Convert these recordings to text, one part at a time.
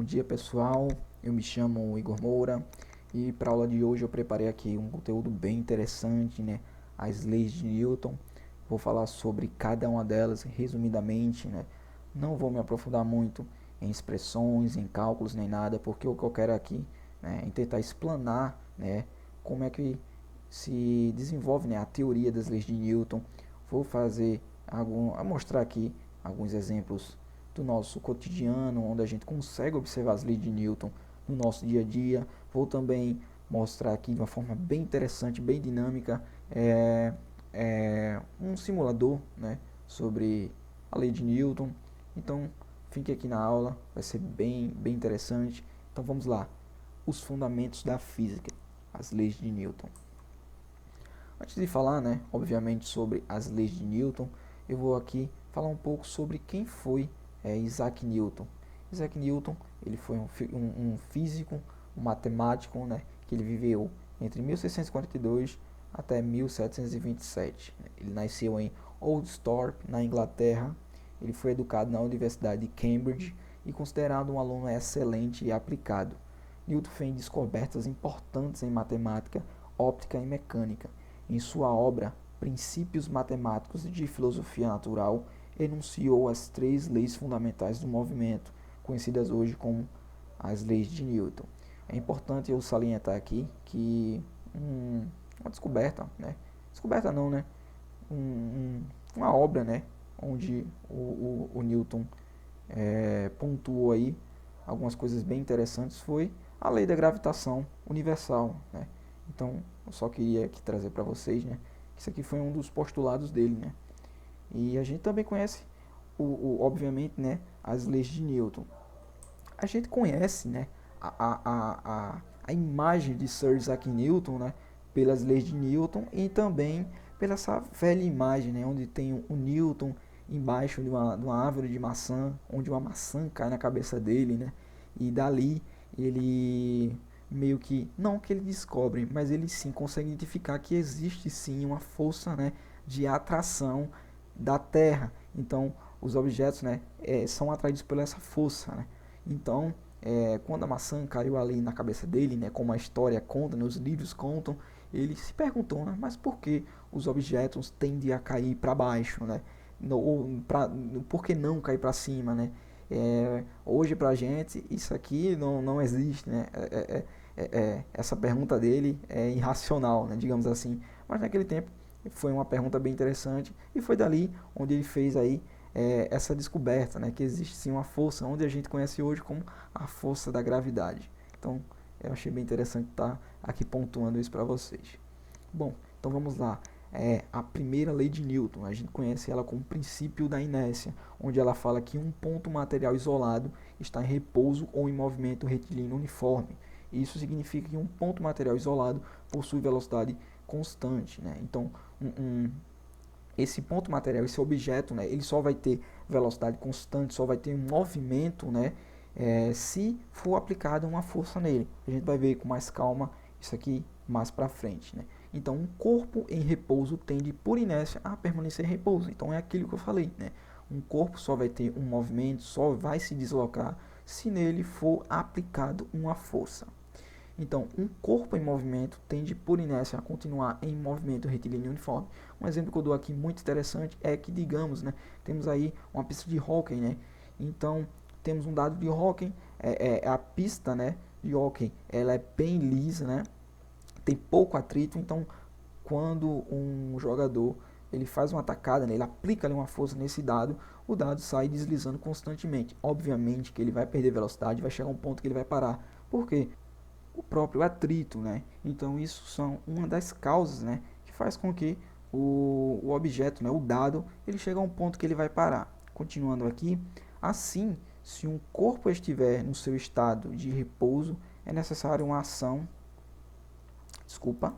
dia pessoal, eu me chamo Igor Moura e para a aula de hoje eu preparei aqui um conteúdo bem interessante, né? As leis de Newton. Vou falar sobre cada uma delas resumidamente, né? Não vou me aprofundar muito em expressões, em cálculos nem nada, porque o que eu quero aqui, né, é tentar explanar, né, como é que se desenvolve, né, a teoria das leis de Newton. Vou mostrar aqui alguns exemplos do nosso cotidiano, onde a gente consegue observar as leis de Newton no nosso dia a dia. Vou também mostrar aqui de uma forma bem interessante, bem dinâmica, um simulador, né, sobre a lei de Newton. Então, fique aqui na aula, vai ser bem interessante. Então, vamos lá. Os fundamentos da física, as leis de Newton. Antes de falar, né, obviamente, sobre as leis de Newton, eu vou aqui falar um pouco sobre quem foi Isaac Newton. Isaac Newton, ele foi um físico, um matemático, né, que ele viveu entre 1642 até 1727. Ele nasceu em Oldthorpe, na Inglaterra. Ele foi educado na Universidade de Cambridge e considerado um aluno excelente e aplicado. Newton fez descobertas importantes em matemática, óptica e mecânica. Em sua obra Princípios Matemáticos de Filosofia Natural, enunciou as 3 leis fundamentais do movimento, conhecidas hoje como as leis de Newton. É importante eu salientar aqui que uma descoberta, né? Descoberta não, né? Uma obra, né? Onde o Newton pontuou aí algumas coisas bem interessantes foi a lei da gravitação universal, né? Então, eu só queria aqui trazer para vocês, né, que isso aqui foi um dos postulados dele, né? E a gente também conhece, obviamente, né, as leis de Newton. A gente conhece, né, a imagem de Sir Isaac Newton, né, pelas leis de Newton e também pela essa velha imagem, né, onde tem o Newton embaixo de uma árvore de maçã, onde uma maçã cai na cabeça dele, né, e dali ele meio que, não que ele descobre, mas ele sim consegue identificar que existe sim uma força, né, de atração da Terra. Então, os objetos, né, são atraídos por essa força, né. Então, quando a maçã caiu ali na cabeça dele, né, como a história conta, né, os livros contam, ele se perguntou, né, mas por que os objetos tendem a cair para baixo, né? Por que não cair para cima, né? Hoje para a gente isso aqui não existe, né? Essa pergunta dele é irracional, né, digamos assim. Mas naquele tempo foi uma pergunta bem interessante e foi dali onde ele fez aí essa descoberta, né, que existe sim uma força, onde a gente conhece hoje como a força da gravidade. Então, eu achei bem interessante estar aqui pontuando isso para vocês. Bom, então vamos lá. A primeira lei de Newton, a gente conhece ela como o princípio da inércia, onde ela fala que um ponto material isolado está em repouso ou em movimento retilíneo uniforme. Isso significa que um ponto material isolado possui velocidade constante, né? Então, esse ponto material, esse objeto, né, ele só vai ter velocidade constante, só vai ter um movimento, né, se for aplicada uma força nele. A gente vai ver com mais calma isso aqui mais para frente, né? Então, um corpo em repouso tende, por inércia, a permanecer em repouso. Então, é aquilo que eu falei, né? Um corpo só vai ter um movimento, só vai se deslocar se nele for aplicado uma força. Então, um corpo em movimento tende, por inércia, a continuar em movimento retilíneo uniforme. Um exemplo que eu dou aqui muito interessante é que, digamos, né, temos aí uma pista de hóquei, né? Então, temos um dado de hóquei, a pista, né, de hóquei, ela é bem lisa, né? Tem pouco atrito, então, quando um jogador ele faz uma atacada, né, ele aplica ali uma força nesse dado, o dado sai deslizando constantemente. Obviamente que ele vai perder velocidade, vai chegar a um ponto que ele vai parar. Por quê? O próprio atrito, né? Então isso são uma das causas, né, que faz com que o objeto, né, o dado, ele chega a um ponto que ele vai parar. Continuando aqui, assim, se um corpo estiver no seu estado de repouso, é necessário uma ação, desculpa,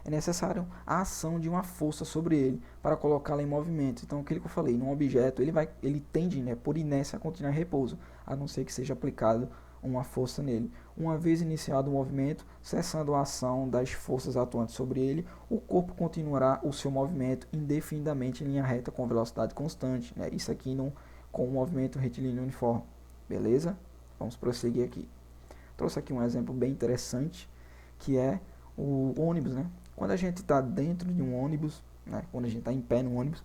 é necessário a ação de uma força sobre ele para colocá-la em movimento. Então, aquilo que eu falei, num objeto, ele tende, né, por inércia, a continuar em repouso, a não ser que seja aplicado uma força nele. Uma vez iniciado o movimento, cessando a ação das forças atuantes sobre ele, o corpo continuará o seu movimento indefinidamente em linha reta com velocidade constante, né? Isso aqui com o movimento retilíneo uniforme. beleza? Vamos prosseguir aqui. Trouxe aqui um exemplo bem interessante, que é o ônibus, né? Quando a gente está dentro de um ônibus, né? Quando a gente está em pé no ônibus,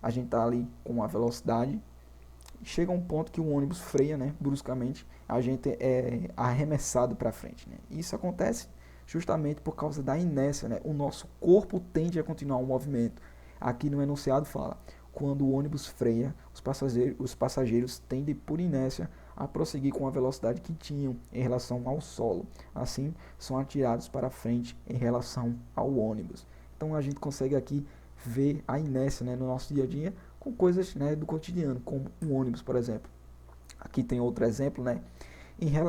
a gente está ali com uma velocidade, chega um ponto que o ônibus freia, né? Bruscamente, a gente é arremessado para frente, né? Isso acontece justamente por causa da inércia, né? O nosso corpo tende a continuar o movimento. Aqui no enunciado fala: quando o ônibus freia, os passageiros tendem por inércia a prosseguir com a velocidade que tinham em relação ao solo. Assim, são atirados para frente em relação ao ônibus. Então a gente consegue aqui ver a inércia, né, no nosso dia a dia com coisas, né, do cotidiano, como um ônibus, por exemplo. Aqui tem outro exemplo, né?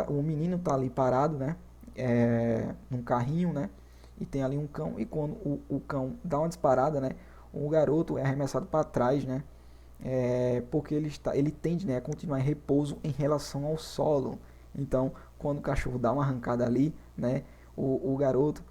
O menino está ali parado, né? Num carrinho, né? E tem ali um cão, e quando o cão dá uma disparada, né? O garoto é arremessado para trás, né? Porque ele tende, né, a continuar em repouso em relação ao solo. Então, quando o cachorro dá uma arrancada ali, né? O garoto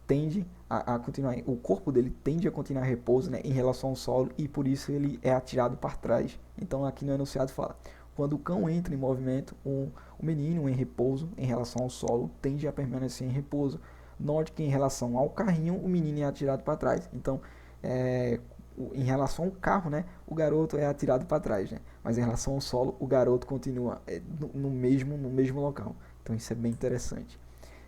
tende a continuar, o corpo dele tende a continuar em repouso, né, em relação ao solo, e por isso ele é atirado para trás. Então, aqui no enunciado fala: quando o cão entra em movimento, o menino em repouso em relação ao solo tende a permanecer em repouso. Note que em relação ao carrinho, o menino é atirado para trás. Então, em relação ao carro, né, o garoto é atirado para trás, né? Mas em relação ao solo, o garoto continua no mesmo local. Então, isso é bem interessante.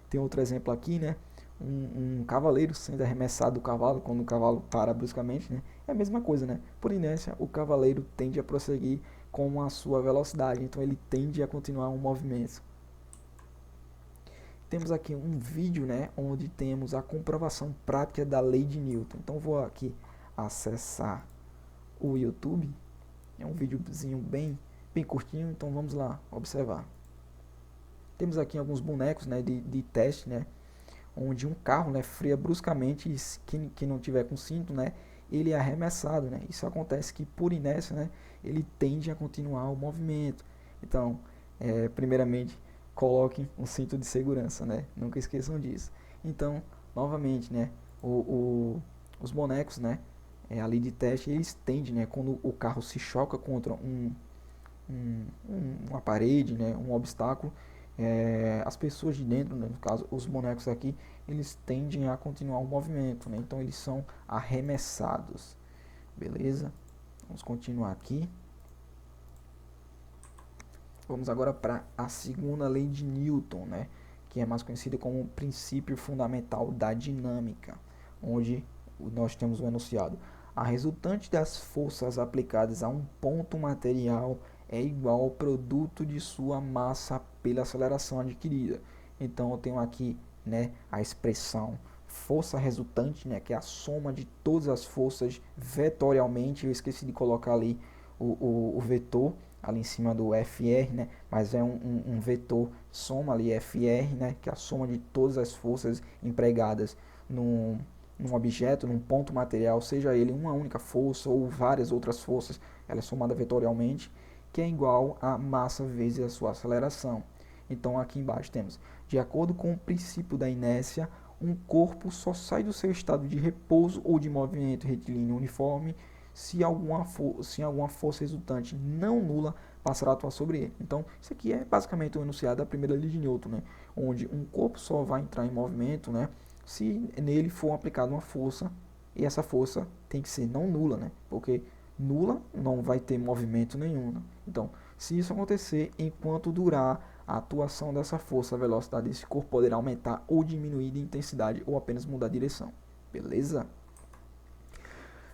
Tem outro exemplo aqui, né? Um cavaleiro sendo arremessado do cavalo quando o cavalo para bruscamente, né? É a mesma coisa, né? Por inércia, o cavaleiro tende a prosseguir com a sua velocidade, então ele tende a continuar um movimento. Temos aqui um vídeo, né, onde temos a comprovação prática da lei de Newton. Então vou aqui acessar o YouTube. É um videozinho bem curtinho, então vamos lá observar. Temos aqui alguns bonecos, né, de teste, né, onde um carro, né, freia bruscamente, e quem não tiver com cinto, né, ele é arremessado, né. Isso acontece que por inércia, né, ele tende a continuar o movimento. Então, primeiramente, coloquem um cinto de segurança, né, nunca esqueçam disso. Então, novamente, né, os bonecos, né, ali de teste, eles tendem, né, quando o carro se choca contra uma parede, né, um obstáculo, as pessoas de dentro, né, no caso os bonecos aqui, eles tendem a continuar o movimento, né, então eles são arremessados, beleza? Vamos continuar aqui. Vamos agora para a segunda lei de Newton, né, que é mais conhecida como o princípio fundamental da dinâmica, onde nós temos o enunciado: a resultante das forças aplicadas a um ponto material é igual ao produto de sua massa pela aceleração adquirida. Então eu tenho aqui, né, a expressão força resultante, né, que é a soma de todas as forças vetorialmente. Eu esqueci de colocar ali o vetor ali em cima do FR, né, mas é um vetor soma ali FR, né, que é a soma de todas as forças empregadas num objeto, num ponto material, seja ele uma única força ou várias outras forças, ela é somada vetorialmente, que é igual a massa vezes a sua aceleração. Então aqui embaixo temos: de acordo com o princípio da inércia, um corpo só sai do seu estado de repouso ou de movimento retilíneo uniforme se alguma força resultante não nula passará a atuar sobre ele. Então, isso aqui é basicamente o enunciado da primeira lei de Newton, né? Onde um corpo só vai entrar em movimento, né, se nele for aplicada uma força, e essa força tem que ser não nula, né? Porque nula não vai ter movimento nenhum, né? Então, se isso acontecer, enquanto durar a atuação dessa força, a velocidade desse corpo poderá aumentar ou diminuir de intensidade ou apenas mudar de direção. Beleza?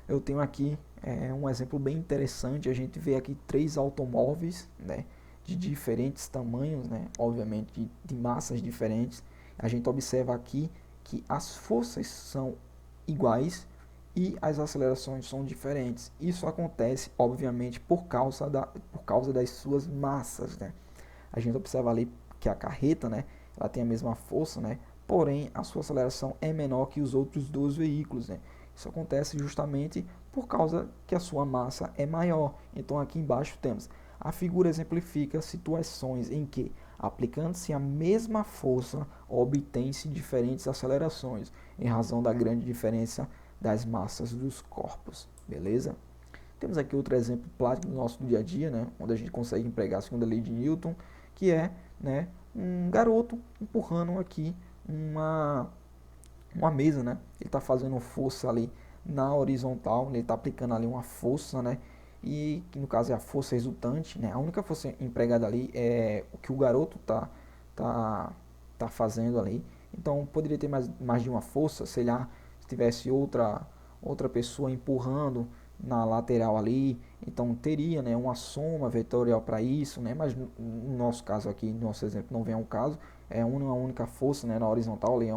Eu tenho aqui um exemplo bem interessante. A gente vê aqui 3 automóveis, né, de diferentes tamanhos, né, obviamente de massas diferentes. A gente observa aqui que as forças são iguais e as acelerações são diferentes. Isso acontece, obviamente, por causa das suas massas, né? A gente observa ali que a carreta, né, ela tem a mesma força, né, porém a sua aceleração é menor que os outros dois veículos, né? Isso acontece justamente por causa que a sua massa é maior. Então aqui embaixo temos: a figura exemplifica situações em que, aplicando-se a mesma força, obtém-se diferentes acelerações, em razão da grande diferença das massas dos corpos. Beleza? Temos aqui outro exemplo prático do nosso dia a dia, né, onde a gente consegue empregar a segunda lei de Newton, que é, né, um garoto empurrando aqui uma mesa, né? Ele está fazendo força ali na horizontal, ele está aplicando ali uma força, né? E que no caso é a força resultante, né? A única força empregada ali é o que o garoto tá, tá fazendo ali. Então poderia ter mais de uma força, sei lá, se tivesse outra pessoa empurrando na lateral ali, então teria, né, uma soma vetorial para isso, né? Mas no nosso caso aqui, no nosso exemplo, não vem ao caso, é uma única força, né, na horizontal, ali,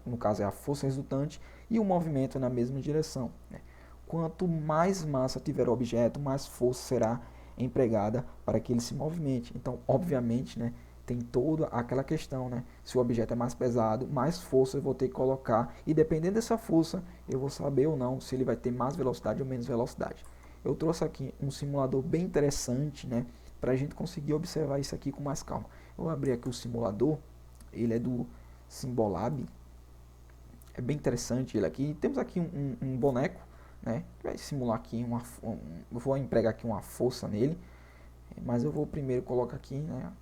no caso é a força resultante, e o movimento na mesma direção, né? Quanto mais massa tiver o objeto, mais força será empregada para que ele se movimente. Então, obviamente, né, tem toda aquela questão, né? Se o objeto é mais pesado, mais força eu vou ter que colocar, e dependendo dessa força, eu vou saber ou não se ele vai ter mais velocidade ou menos velocidade. Eu trouxe aqui um simulador bem interessante, né, para a gente conseguir observar isso aqui com mais calma. Eu vou abrir aqui o simulador, ele é do Symbolab, é bem interessante ele aqui. Temos aqui um boneco, né, que vai simular aqui eu vou empregar aqui uma força nele, mas eu vou primeiro colocar aqui, né,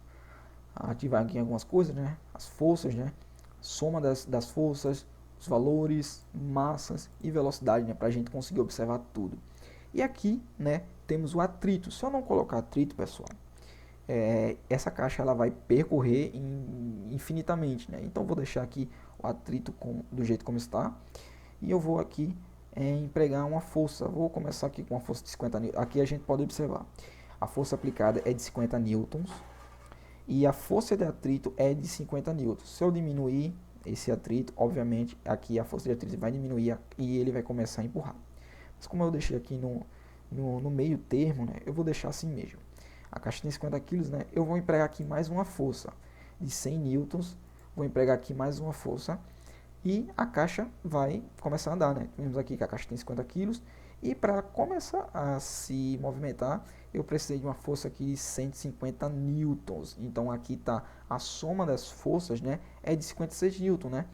ativar aqui algumas coisas, né, as forças, né, soma das forças, os valores, massas e velocidade, né, para a gente conseguir observar tudo. E aqui, né, temos o atrito. Se eu não colocar atrito, pessoal, essa caixa ela vai percorrer infinitamente, né? Então vou deixar aqui o atrito do jeito como está, e eu vou aqui empregar uma força. Vou começar aqui com uma força de 50 newtons. Aqui a gente pode observar, a força aplicada é de 50 newtons e a força de atrito é de 50 newtons. Se eu diminuir esse atrito, obviamente aqui a força de atrito vai diminuir e ele vai começar a empurrar. Mas como eu deixei aqui no meio termo, né, eu vou deixar assim mesmo. A caixa tem 50 kg, né? Eu vou empregar aqui mais uma força de 100 newtons. Vou empregar aqui mais uma força. E a caixa vai começar a andar, né? Vemos aqui que a caixa tem 50 kg. E para começar a se movimentar, eu precisei de uma força aqui de 150 newtons. Então aqui está a soma das forças, né? É de 56 newtons, né?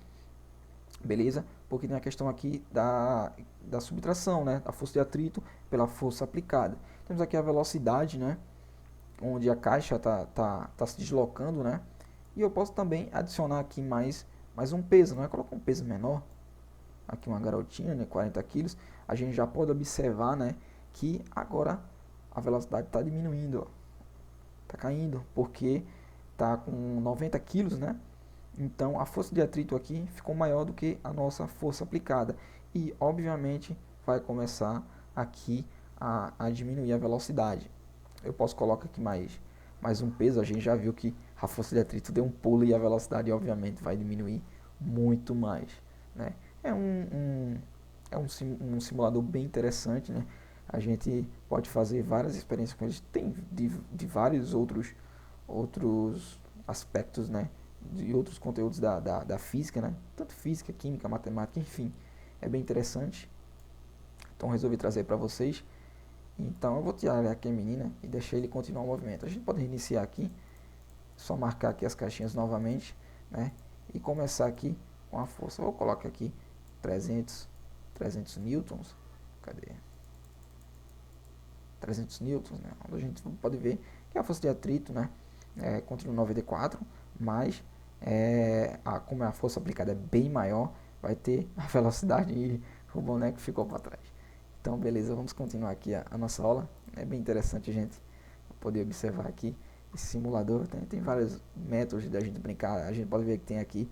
Beleza? Porque tem a questão aqui da subtração, né? Da força de atrito pela força aplicada. Temos aqui a velocidade, né, onde a caixa tá se deslocando, né? E eu posso também adicionar aqui mais um peso, né? Colocar um peso menor, aqui uma garotinha, né, 40 kg. A gente já pode observar, né, que agora a velocidade está diminuindo, ó. Tá caindo, porque tá com 90 kg, né? Então a força de atrito aqui ficou maior do que a nossa força aplicada. E obviamente vai começar aqui a diminuir a velocidade. Eu posso colocar aqui mais um peso. A gente já viu que a força de atrito deu um pulo e a velocidade obviamente vai diminuir muito mais, né? É um simulador bem interessante, né? A gente pode fazer várias experiências com ele. Tem de vários outros aspectos, né, de outros conteúdos da física, né? Tanto física, química, matemática, enfim. É bem interessante. Então resolvi trazer para vocês. Então eu vou tirar aqui a menina e deixar ele continuar o movimento. A gente pode reiniciar aqui, só marcar aqui as caixinhas novamente, né? E começar aqui com a força. Vou colocar aqui 300 newtons. Cadê? 300 newtons, né? Onde a gente pode ver que a força de atrito, né, continua 94, mas como a força aplicada é bem maior, vai ter a velocidade e o boneco ficou para trás. Então, beleza, vamos continuar aqui a nossa aula. É bem interessante a gente poder observar aqui esse simulador. Tem vários métodos da gente brincar. A gente pode ver que tem aqui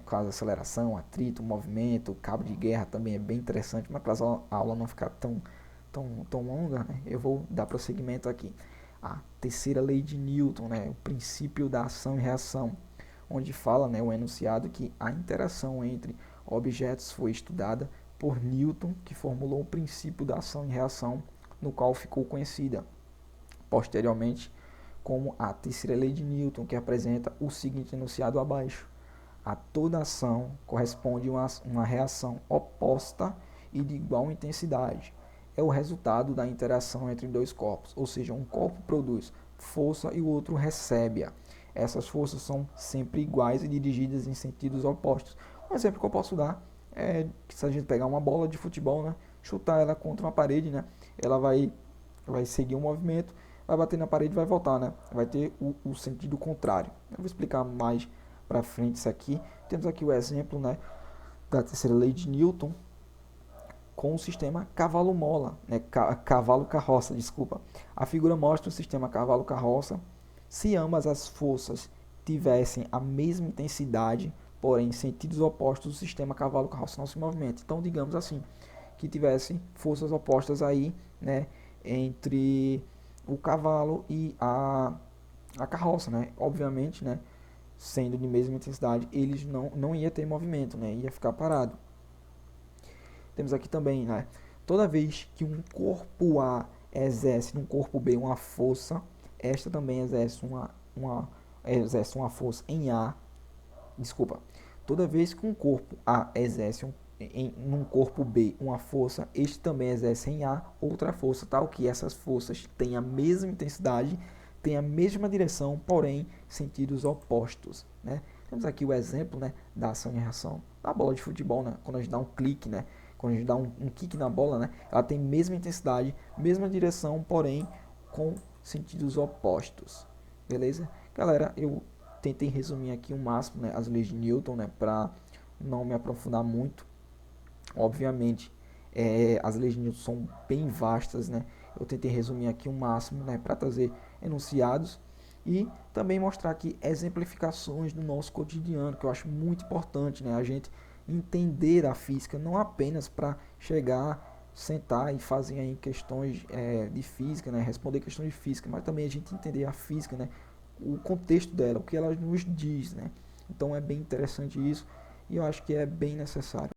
quase aceleração, atrito, movimento, cabo de guerra também é bem interessante. Mas para a aula não ficar tão longa, né, eu vou dar prosseguimento aqui. A terceira lei de Newton, né, o princípio da ação e reação, onde fala, né, o enunciado que a interação entre objetos foi estudada por Newton, que formulou o princípio da ação e reação, no qual ficou conhecida posteriormente como a terceira lei de Newton, que apresenta o seguinte enunciado abaixo: a toda ação corresponde uma reação oposta e de igual intensidade. É o resultado da interação entre dois corpos, ou seja, um corpo produz força e o outro recebe-a. Essas forças são sempre iguais e dirigidas em sentidos opostos. Um exemplo que eu posso dar é que se a gente pegar uma bola de futebol, né, chutar ela contra uma parede, né, ela vai seguir um movimento, vai bater na parede e vai voltar, né? Vai ter o sentido contrário. Eu vou explicar mais para frente isso aqui. Temos aqui o exemplo, né, da terceira lei de Newton com o sistema cavalo-mola, né, cavalo-carroça, desculpa. A figura mostra o sistema cavalo-carroça. Se ambas as forças tivessem a mesma intensidade, porém em sentidos opostos, o sistema cavalo-carroça não se movimenta. Então, digamos assim, que tivesse forças opostas aí, né, entre o cavalo e a carroça, né? Obviamente, né, sendo de mesma intensidade, eles não ia ter movimento, né? Ia ficar parado. Temos aqui também, né? Toda vez que um corpo A exerce num corpo B uma força, esta também exerce uma força em A. Desculpa. Toda vez que um corpo A exerce num corpo B uma força, este também exerce em A outra força, tal que essas forças têm a mesma intensidade, têm a mesma direção, porém sentidos opostos, né? Temos aqui o exemplo, né, da ação e reação da bola de futebol, né? Quando a gente dá um clique, né? Quando a gente dá um kick na bola, né? Ela tem mesma intensidade, mesma direção, porém com sentidos opostos. Beleza? Galera, eu tentei resumir aqui o máximo, né, as leis de Newton, né, para não me aprofundar muito. Obviamente, as leis de Newton são bem vastas, né? Eu tentei resumir aqui o máximo, né, para trazer enunciados e também mostrar aqui exemplificações do nosso cotidiano, que eu acho muito importante, né, a gente entender a física, não apenas para chegar, sentar e fazer aí questões de física, né, responder questões de física, mas também a gente entender a física, né, o contexto dela, o que ela nos diz, né. Então é bem interessante isso e eu acho que é bem necessário.